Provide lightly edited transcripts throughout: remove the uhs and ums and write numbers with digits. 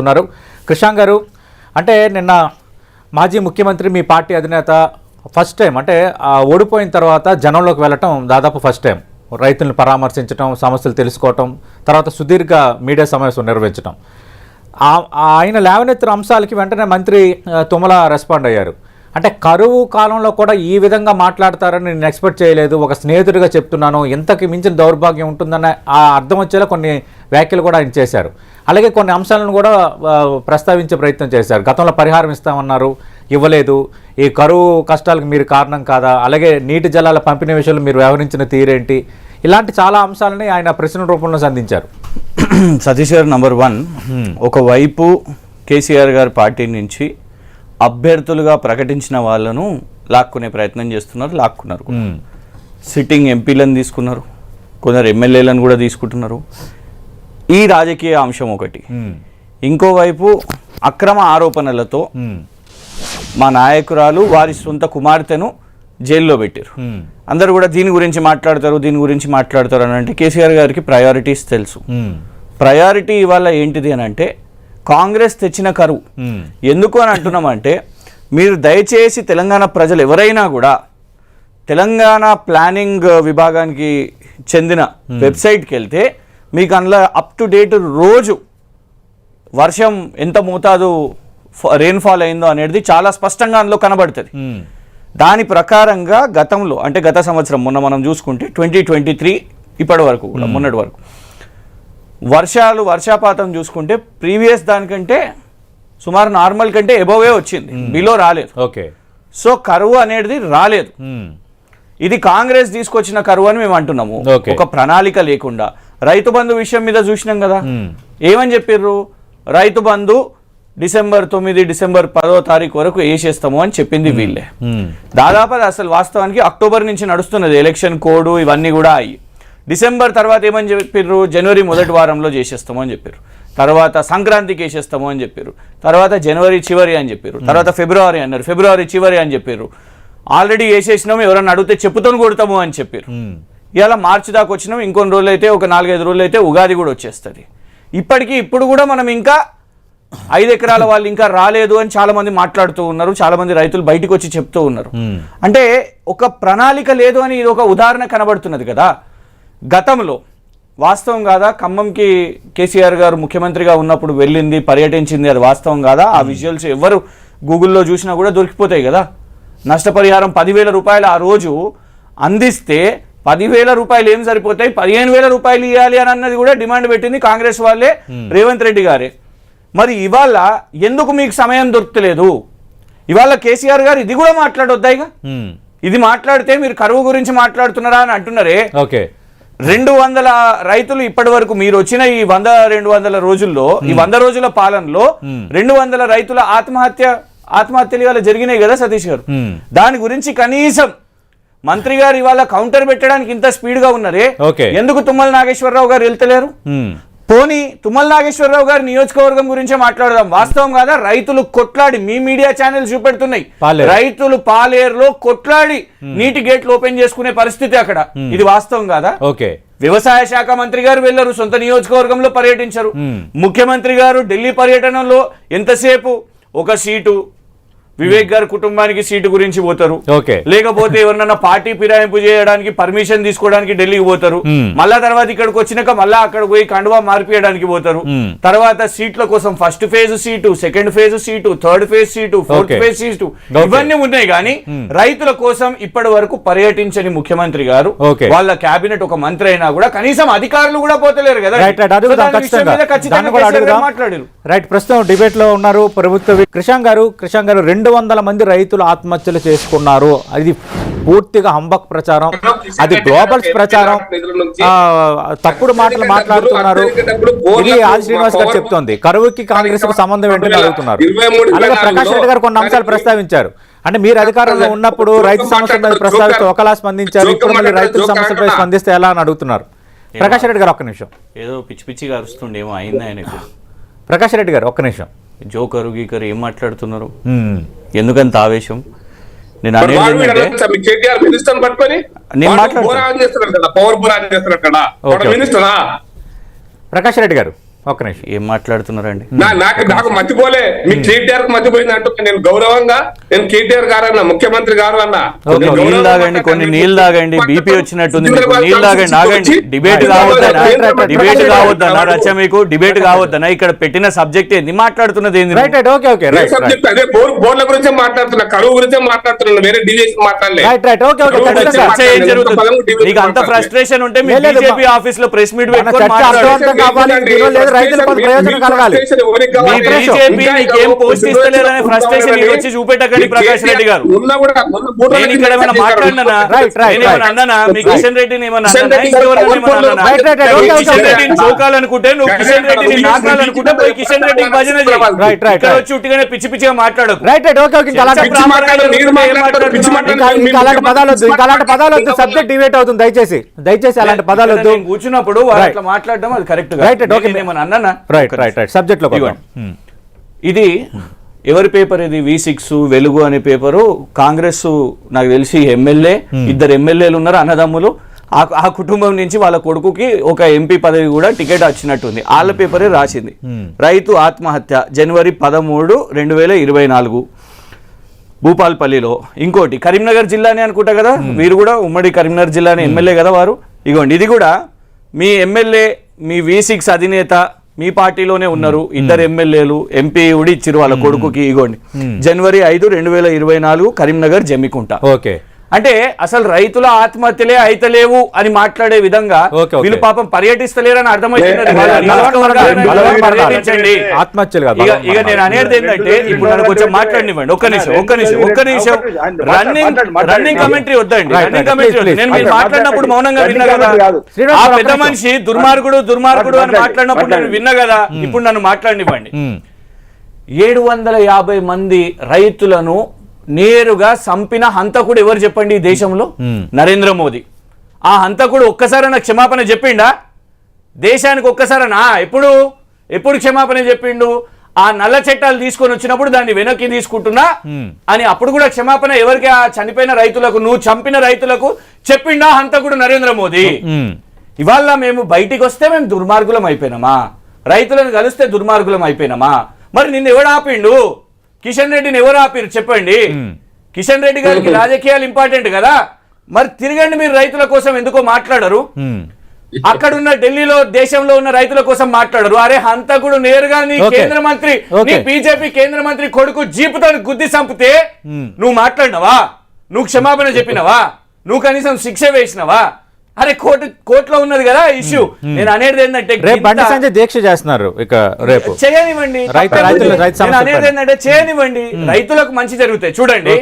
ఉన్నారు. కృషాంక్ గారు, అంటే నిన్న మాజీ ముఖ్యమంత్రి మీ పార్టీ అధినేత ఫస్ట్ టైం అంటే ఓడిపోయిన తర్వాత జనంలోకి వెళ్ళటం దాదాపు ఫస్ట్ టైం, రైతులను పరామర్శించడం, సమస్యలు తెలుసుకోవటం, తర్వాత సుదీర్ఘ మీడియా సమావేశం నిర్వహించడం. ఆయన లేవనెత్తిన అంశాలకి వెంటనే మంత్రి తుమ్మల రెస్పాండ్ అయ్యారు. అంటే కరువు కాలంలో కూడా ఈ విధంగా మాట్లాడతారని నేను ఎక్స్పెక్ట్ చేయలేదు, ఒక స్నేహితుడిగా చెప్తున్నాను, ఇంతకు మించిన దౌర్భాగ్యం ఉంటుందన్న ఆ అర్థం వచ్చేలా కొన్ని వ్యాఖ్యలు కూడా ఆయన చేశారు. అలాగే కొన్ని అంశాలను కూడా ప్రస్తావించే ప్రయత్నం చేశారు. గతంలో పరిహారం ఇస్తామన్నారు, ఇవ్వలేదు, ఈ కరువు కష్టాలకు మీరు కారణం కాదా, అలాగే నీటి జలాల పంపిణీ విషయంలో మీరు వ్యవహరించిన తీరేంటి, ఇలాంటి చాలా అంశాలని ఆయన ప్రశ్న రూపంలో సంధించారు. సతీష్ గారు, నంబర్ 1, ఒకవైపు కేసీఆర్ గారి పార్టీ నుంచి అభ్యర్థులుగా ప్రకటించిన వాళ్ళను లాక్కునే ప్రయత్నం చేస్తున్నారు, లాక్కున్నారు. సిట్టింగ్ ఎంపీలను తీసుకున్నారు, కొందరు ఎమ్మెల్యేలను కూడా తీసుకుంటున్నారు. ఈ రాజకీయ అంశం ఒకటి. ఇంకోవైపు అక్రమ ఆరోపణలతో మా నాయకురాలు వారి సొంత కుమార్తెను జైల్లో పెట్టారు. అందరూ కూడా దీని గురించి మాట్లాడతారు అని అంటే కేసీఆర్ గారికి ప్రయారిటీస్ తెలుసు. ప్రయారిటీ ఇవాళ ఏంటిది అని అంటే కాంగ్రెస్ తెచ్చిన కరువు. ఎందుకు అని అంటున్నామంటే, మీరు దయచేసి తెలంగాణ ప్రజలు ఎవరైనా కూడా తెలంగాణ ప్లానింగ్ విభాగానికి చెందిన వెబ్సైట్కి వెళ్తే మీకు అందులో అప్ టు డేట్ రోజు వర్షం ఎంత మోతాదు రెయిన్ఫాల్ అయిందో అనేది చాలా స్పష్టంగా అందులో కనబడుతుంది. దాని ప్రకారంగా గతంలో అంటే గత సంవత్సరం మొన్న మనం చూసుకుంటే 2023 ఇప్పటి వరకు కూడా మొన్నటి వరకు వర్షాపాతం చూసుకుంటే ప్రీవియస్ దానికంటే సుమారు నార్మల్ కంటే ఎబోవే వచ్చింది, బిలో రాలేదు. ఓకే, సో కరువు అనేది రాలేదు. ఇది కాంగ్రెస్ తీసుకొచ్చిన కరువు అని మేము అంటున్నాము. ఒక ప్రణాళిక లేకుండా రైతు బంధు విషయం మీద చూసినాం కదా, ఏమని చెప్పిర్రు, రైతు బంధు డిసెంబర్ 9, డిసెంబర్ 10 వరకు వేసేస్తాము అని చెప్పింది వీళ్ళే. దాదాపు అసలు వాస్తవానికి అక్టోబర్ నుంచి నడుస్తున్నది ఎలక్షన్ కోడ్ ఇవన్నీ కూడా అయ్యి. డిసెంబర్ తర్వాత ఏమని చెప్పారు, జనవరి మొదటి వారంలో చేసేస్తాము అని చెప్పారు. తర్వాత సంక్రాంతికి వేసేస్తాము అని చెప్పారు. తర్వాత జనవరి చివరి అని చెప్పారు. తర్వాత ఫిబ్రవరి అన్నారు, ఫిబ్రవరి చివరి అని చెప్పారు. ఆల్రెడీ వేసేసినాము, ఎవరన్నా అడిగితే చెప్పుతో కొడతాము అని చెప్పారు. ఇలా మార్చి దాకా వచ్చినాం, ఇంకొన్ని రోజులు అయితే ఒక 4-5 రోజులు అయితే ఉగాది కూడా వచ్చేస్తుంది. ఇప్పుడు కూడా మనం ఇంకా 5 ఎకరాల వాళ్ళు ఇంకా రాలేదు అని చాలా మంది మాట్లాడుతూ ఉన్నారు. చాలా మంది రైతులు బయటకు వచ్చి చెప్తూ ఉన్నారు. అంటే ఒక ప్రణాళిక లేదు అని ఇది ఒక ఉదాహరణ కనబడుతున్నది కదా. గతంలో వాస్తవం కాదా, ఖమ్మంకి కేసీఆర్ గారు ముఖ్యమంత్రిగా ఉన్నప్పుడు వెళ్ళింది, పర్యటించింది, అది వాస్తవం కాదా? ఆ విజువల్స్ ఎవరు గూగుల్లో చూసినా కూడా దొరికిపోతాయి కదా. నష్టపరిహారం 10,000 రూపాయలు ఆ రోజు అందిస్తే 10,000 రూపాయలు ఏం సరిపోతాయి, 15,000 రూపాయలు ఇవ్వాలి అని అన్నది కూడా డిమాండ్ పెట్టింది కాంగ్రెస్ వాళ్ళే, రేవంత్ రెడ్డి గారే. మరి ఇవాళ ఎందుకు మీకు సమయం దొరకలేదు? ఇవాళ కేసీఆర్ గారు ఇది కూడా మాట్లాడొద్దాయిగా. ఇది మాట్లాడితే మీరు కరువు గురించి మాట్లాడుతున్నారా అని అంటున్నారే. ఓకే, 200 రైతులు ఇప్పటి వరకు మీరు వచ్చిన ఈ 100-200 రోజుల్లో, ఈ 100 రోజుల పాలనలో 200 రైతుల ఆత్మహత్యలు ఇవాళ జరిగినాయి కదా సతీష్ గారు. దాని గురించి కనీసం మంత్రి గారు ఇవాళ కౌంటర్ పెట్టడానికి ఇంత స్పీడ్ గా ఉన్నారే, ఎందుకు తుమ్మల నాగేశ్వరరావు గారు వెళ్తలేరు? పోనీ తుమ్మల నాగేశ్వరరావు గారి నియోజకవర్గం గురించే మాట్లాడదాం. వాస్తవం కాదా, రైతులు కొట్లాడి, మీ మీడియా ఛానల్స్ చూపెడుతున్నాయి, రైతులు పాలేరులో కొట్లాడి నీటి గేట్లు ఓపెన్ చేసుకునే పరిస్థితి అక్కడ. ఇది వాస్తవం కాదా? ఓకే, వ్యవసాయ శాఖ మంత్రి గారు వెళ్లరు, సొంత నియోజకవర్గంలో పర్యటించరు. ముఖ్యమంత్రి గారు ఢిల్లీ పర్యటనలో ఎంతసేపు ఒక సీటు, వివేక్ గారి కుటుంబానికి సీటు గురించి పోతారు, లేకపోతే ఎవరినన్నా పార్టీ ఫిరాయింపు చేయడానికి పర్మిషన్ తీసుకోవడానికి ఢిల్లీకి పోతారు. మళ్ళా తర్వాత ఇక్కడికి వచ్చినాక మళ్ళా అక్కడ పోయి కండువా మార్పియడానికి పోతారు. తర్వాత సీట్ల కోసం first phase seat, second phase seat, third phase seat, fourth phase seat, ఇవన్నీ ఉన్నాయి. కానీ రైతుల కోసం ఇప్పటి వరకు పర్యటించని ముఖ్యమంత్రి గారు, వాళ్ళ కేబినెట్ ఒక మంత్రి అయినా కూడా కనీసం అధికారులు కూడా పోతలేరు కదా. మాట్లాడారు. రైట్, ప్రస్తుతం డిబేట్ లో ఉన్నారు ప్రభుత్వ. కృషాంక్ గారు, 200 మంది రైతులు ఆత్మహత్యలు చేసుకున్నారు. అది పూర్తిగా హంబక్ ప్రచారం, అది గ్లోబల్స్ ప్రచారం, తప్పుడు మాటలు మాట్లాడుతున్నారు. ఇది ఆది శ్రీనివాస్ గారు చెప్తోంది. కరువుకి కాంగ్రెస్ కు సంబంధం ఏంటని అడుగుతున్నారు. అలాగే ప్రకాష్ రెడ్డి గారు కొన్ని అంశాలు ప్రస్తావించారు. అంటే మీరు అధికారంలో ఉన్నప్పుడు రైతు సమస్యల మీద ప్రస్తావిస్తూ ఒకలా స్పందించారు, ఇప్పుడు మళ్ళీ రైతుల సమస్యలపై స్పందిస్తే ఎలా అని అడుగుతున్నారు. ప్రకాష్ రెడ్డి గారు ఒక్క నిమిషం. ఏదో పిచ్చి పిచ్చిగా అరుస్తుండేమో అయింది ఆయనకు. ప్రకాష్ రెడ్డి గారు ఒక్క నిమిషం. జోకరు గీకరు ఏం మాట్లాడుతున్నారు, ఎందుకంత ఆవేశం? నేను అనేది ప్రకాష్ రెడ్డి గారు ఒక్క నిమిషం. ఏం మాట్లాడుతున్నారండి? నాకు మర్చిపోలే, మీ కేటీఆర్ కు మర్చిపోయింది అంటున్నా. నేను గౌరవంగా నేను కేటీఆర్ గారు అన్న, ముఖ్యమంత్రి గారు అన్న. నీళ్ళు తాగండి, కొన్ని నీళ్ళు తాగండి, బీపీ వచ్చినట్టుంది మీకు. నీళ్ళు తాగండి, ఆగండి. డిబేట్ కావద్దనా? డిబేట్ కావద్దనా? రచ్చ మీకు డిబేట్ కావద్దనా? ఇక్కడ పెట్టిన సబ్జెక్ట్ ఏంది, మాట్లాడుతున్నది ఏంది? సబ్జెక్ట్ అదే బోర్ల గురించే మాట్లాడుతున్నా, కరువు గురించే మాట్లాడుతున్నా, వేరే డివిజన్ మాట్లాడలేదు. చర్చ ఏం జరుగుతుంది? నీకు అంత ఫ్రస్ట్రేషన్ ఉంటే మీ బీజేపీ ఆఫీస్ లో ప్రెస్ మీట్ పెట్టుకొని బీజేపీ నీకేం పోస్ట్ ఇస్తలేదనే ఫ్రస్ట్రేషన్ నీకు వచ్చి చూపెట్టకండి ప్రకాష్ రెడ్డి గారు. నేను ఇక్కడ ఏమైనా మాట్లాడినా, నేనేమన్నా అన్నానా? మీ కిషన్ రెడ్డిని ఏమన్నా అన్నానా? కిషన్ రెడ్డిని జోకాలనుకుంటే నువ్వు కిషన్ రెడ్డిని నాకాలనుకుంటే పోయి కిషన్ రెడ్డికి భజన చేయి. ఇక్కడ వచ్చి ఉట్టిగానే పిచ్చి పిచ్చిగా మాట్లాడకు. సబ్జెక్ట్ డిబేట్ అవుతుంది. దయచేసి అలాంటి పదాలు వద్దు. కూర్చున్నప్పుడు అట్లా మాట్లాడడం అది కరెక్ట్. సబ్జెక్ట్ లో ఇది ఎవరి పేపర్? ఇది V6 వెలుగు అనే పేపరు. కాంగ్రెస్ నాకు తెలిసి ఎమ్మెల్యే, ఇద్దరు ఎమ్మెల్యేలు ఉన్నారు అన్నదమ్ములు. ఆ కుటుంబం నుంచి వాళ్ళ కొడుకుకి ఒక ఎంపీ పదవి కూడా టికెట్ వచ్చినట్టుంది. వాళ్ళ పేపరే రాసింది. రైతు ఆత్మహత్య జనవరి 13, 2024 భూపాల్పల్లిలో. ఇంకోటి కరీంనగర్ జిల్లానే అనుకుంటా కదా, వీరు కూడా ఉమ్మడి కరీంనగర్ జిల్లానే ఎమ్మెల్యే కదా వారు. ఇగోండి, ఇది కూడా మీ ఎమ్మెల్యే, మీ V6 అధినేత మీ పార్టీలోనే ఉన్నారు. ఇద్దరు ఎమ్మెల్యేలు, ఎంపీ కూడా ఇచ్చిరు వాళ్ళ కొడుకుకి. ఇగోండి, జనవరి 5, 2024 కరీంనగర్ జమ్మికుంట. ఓకే, అంటే అసలు రైతుల ఆత్మహత్యలే అయితలేవు అని మాట్లాడే విధంగా వీళ్ళు పాపం పర్యటిస్తలేరని అర్థమవుతున్నది. పర్యటించండి. ఇక నేను అనేది ఏంటంటే, ఇప్పుడు నన్ను కొంచెం మాట్లాడినివ్వండి. ఒక్క నిమిషం. రన్నింగ్ కమెంటరీ వద్దండి. రన్నింగ్ కమెంటరీ నేను మీరు మాట్లాడినప్పుడు మౌనంగా విన్నా కదా. ఆ పెద్ద మనిషి దుర్మార్గుడు అని మాట్లాడినప్పుడు నేను విన్నా కదా. ఇప్పుడు నన్ను మాట్లాడినివ్వండి. 750 మంది రైతులను నేరుగా చంపిన హంతకుడు ఎవరు చెప్పండి ఈ దేశంలో? నరేంద్ర మోదీ. ఆ హంతకుడు ఒక్కసారైనా క్షమాపణ చెప్పిండా దేశానికి? ఒక్కసారైనా ఎప్పుడు క్షమాపణ చెప్పిండు? ఆ నల్ల చట్టాలు తీసుకొని వచ్చినప్పుడు దాన్ని వెనక్కి తీసుకుంటున్నా అని అప్పుడు కూడా క్షమాపణ ఎవరికి? ఆ చనిపోయిన రైతులకు, నువ్వు చంపిన రైతులకు చెప్పిండా హంతకుడు నరేంద్ర మోదీ? ఇవాళ మేము బయటికి వస్తే మేము దుర్మార్గులం అయిపోయినామా? రైతులను కలిస్తే దుర్మార్గులం అయిపోయినామా? మరి నిన్ను ఎవడు ఆపిండు? కిషన్ రెడ్డిని ఎవరు ఆపిరు చెప్పండి. కిషన్ రెడ్డి గారికి రాజకీయాలు ఇంపార్టెంట్ కదా. మరి తిరగండి, మీరు రైతుల కోసం ఎందుకో మాట్లాడరు? అక్కడున్న ఢిల్లీలో దేశంలో ఉన్న రైతుల కోసం మాట్లాడరు. అరే హంతకుడు నేరుగా నీ కేంద్ర మంత్రి, నీ బీజేపీ కేంద్ర మంత్రి కొడుకు జీపుతో గుద్ది చంపితే నువ్వు మాట్లాడినవా? నువ్వు క్షమాపణ చెప్పినవా? నువ్వు కనీసం శిక్ష వేసినవా? అరే కోర్టులో ఉన్నది కదా ఇష్యూ. నేను అనేది ఏంటంటే దీక్ష చేస్తున్నారు. ఇక రేపు చేయనివ్వండి. అనేది ఏంటంటే చేయనివ్వండి, రైతులకు మంచి జరుగుతాయి. చూడండి,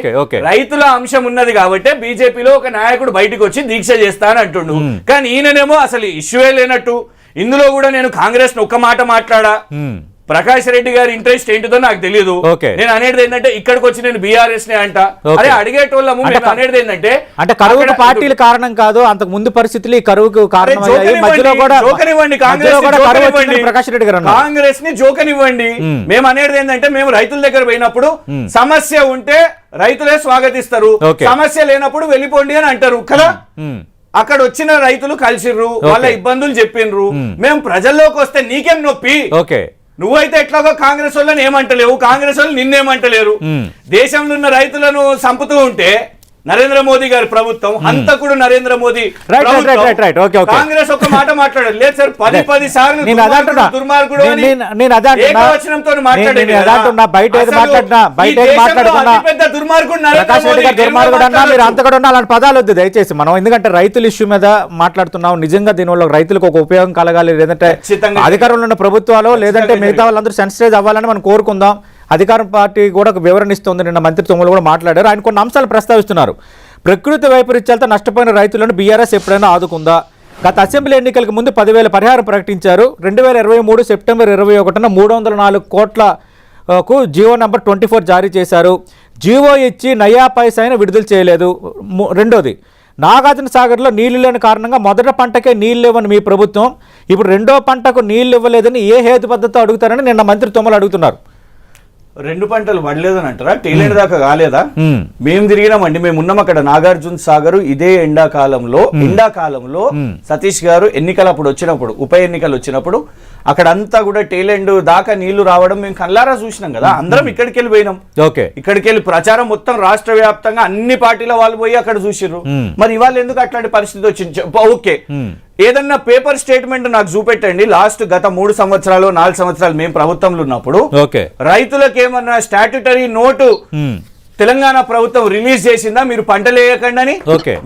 రైతుల అంశం ఉన్నది కాబట్టి బీజేపీలో ఒక నాయకుడు బయటకు వచ్చి దీక్ష చేస్తాను అంటుండు. కానీ ఈయననేమో అసలు ఇష్యూయే లేనట్టు. ఇందులో కూడా నేను కాంగ్రెస్ ఒక్క మాట మాట్లాడా. ప్రకాష్ రెడ్డి గారి ఇంట్రెస్ట్ ఏంటిదో నాకు తెలియదు. నేను అనేది ఏంటంటే ఇక్కడికి వచ్చి నేను బీఆర్ఎస్ నే అంట. అరే అడిగేటోళ్ళము. అనేది ఏంటంటే అంటే కరువుకు పార్టీలు కారణం కాదు, అంతకు ముందు పరిస్థితులు ఈ కరువుకు కారణం. ప్రకాష్ రెడ్డి గారు కాంగ్రెస్ ని జోకనివ్వండి. మేము అనేది ఏంటంటే, మేము రైతుల దగ్గర పోయినప్పుడు సమస్య ఉంటే రైతులే స్వాగతిస్తారు, సమస్య లేనప్పుడు వెళ్ళిపోండి అని అంటారు కదా. అక్కడ వచ్చిన రైతులు కలిసిర్రు, వాళ్ళ ఇబ్బందులు చెప్పిండ్రు. మేము ప్రజల్లోకి వస్తే నీకేం నొప్పి? నువ్వైతే ఎట్లాగో కాంగ్రెస్ వాళ్ళని ఏమంటలేవు, కాంగ్రెస్ వాళ్ళు నిన్నేమంటలేరు. దేశంలో ఉన్న రైతులను చంపుతూ ఉంటే నరేంద్ర మోదీ గారి ప్రభుత్వం, హంతకుడు నరేంద్ర మోదీ కాంగ్రెస్ ఒక మాట మాట్లాడారు. లేదు సార్, 10 సార్లు దుర్మార్గుడు ఏకవచనంతో మాట్లాడేది. పెద్ద దుర్మార్గుడు మీరు అంతకుడు అలాంటి పదాలు వద్దు దయచేసి. మనం ఎందుకంటే రైతుల ఇష్యూ మీద మాట్లాడుతున్నాం. నిజంగా దీనివల్ల రైతులకు ఒక ఉపయోగం కలగాలి, లేదంటే అధికారంలో ఉన్న ప్రభుత్వాలు లేదంటే మిగతా వాళ్ళందరూ సెన్సిటైజ్ అవ్వాలని మనం కోరుకుందాం. అధికార పార్టీ కూడా ఒక వివరణ ఇస్తుంది. నిన్న మంత్రి తొమ్మిది కూడా మాట్లాడారు. ఆయన కొన్ని అంశాలు ప్రస్తావిస్తున్నారు. ప్రకృతి వైపరీత్యాలతో నష్టపోయిన రైతులను బీఆర్ఎస్ ఎప్పుడైనా ఆదుకుందా? గత అసెంబ్లీ ఎన్నికలకు ముందు 10,000 పరిహారం ప్రకటించారు. 2023 సెప్టెంబర్ 21న 304 కోట్లకు జీవో నంబర్ 24 జారీ చేశారు. జీవో ఇచ్చి నయా పైసైనా విడుదల చేయలేదు. రెండోది, నాగార్జున సాగర్లో నీళ్లు లేని కారణంగా మొదటి పంటకే నీళ్లు ఇవ్వని మీ ప్రభుత్వం ఇప్పుడు రెండో పంటకు నీళ్లు ఇవ్వలేదని ఏ హేతు పద్ధతితో అడుగుతారని నిన్న మంత్రి తొమ్మలు అడుగుతున్నారు. 2 పంటలు పడలేదని అంటారా? టేలేడు దాకా కాలేదా? మేము తిరిగినామండి. మేము ఉన్నాం అక్కడ నాగార్జున సాగర్. ఇదే ఎండాకాలంలో సతీష్ గారు ఎన్నికలు అప్పుడు వచ్చినప్పుడు, ఉప ఎన్నికలు వచ్చినప్పుడు అక్కడ అంతా కూడా టేలెండ్ దాకా నీళ్లు రావడం మేము కళ్ళారా చూసినాం కదా, అందరం ఇక్కడికి వెళ్ళి పోయినాం. ఓకే, ఇక్కడికి వెళ్ళి ప్రచారం మొత్తం రాష్ట్ర వ్యాప్తంగా అన్ని పార్టీల వాళ్ళు పోయి అక్కడ చూసిర్రు. మరి ఇవాళ ఎందుకు అట్లాంటి పరిస్థితి వచ్చింది? ఓకే, ఏదన్నా పేపర్ స్టేట్మెంట్ నాకు చూపెట్టండి. లాస్ట్ గత 3 సంవత్సరాలు 4 సంవత్సరాలు మేము ప్రభుత్వంలో ఉన్నప్పుడు రైతులకు ఏమన్నా స్టాట్యుటరీ నోటు తెలంగాణ ప్రభుత్వం రిలీజ్ చేసిందా మీరు పంటలు వేయకండి అని?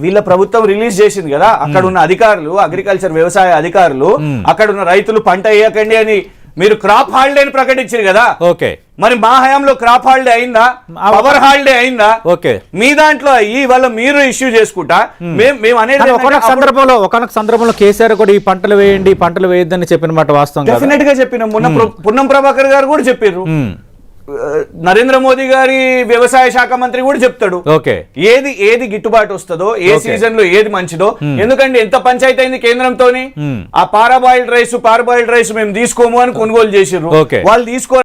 వీళ్ళ ప్రభుత్వం రిలీజ్ చేసింది కదా. అక్కడ ఉన్న అధికారులు, అగ్రికల్చర్ వ్యవసాయ అధికారులు అక్కడ ఉన్న రైతులు పంట వేయకండి అని మీరు క్రాప్ హాలిడేని ప్రకటించారు కదా. మరి మా హయాంలో క్రాప్ హాలిడే అయిందా? పవర్ హాలిడే అయిందా? మీ దాంట్లో ఇవాళ మీరు ఇష్యూ చేసుకుంటా మేము అనేది ఒక సందర్భంలో కేసీఆర్ కూడా ఈ పంటలు వేయండి, పంటలు వేయద్దని చెప్పిన మాట వాస్తవం. డెఫినెట్ గా చెప్పిన మొన్న పున్నం ప్రభాకర్ గారు కూడా చెప్పారు, నరేంద్ర మోదీ గారి వ్యవసాయ శాఖ మంత్రి కూడా చెప్తాడు ఏది గిట్టుబాటు వస్తుందో, ఏ సీజన్ లో ఏది మంచిదో. ఎందుకంటే ఎంత పంచాయతీ అయింది కేంద్రంతో, ఆ పారాబాయిల్డ్ రైస్ మేము తీసుకోము అని కొనుగోలు చేసిర్రు. వాళ్ళు తీసుకో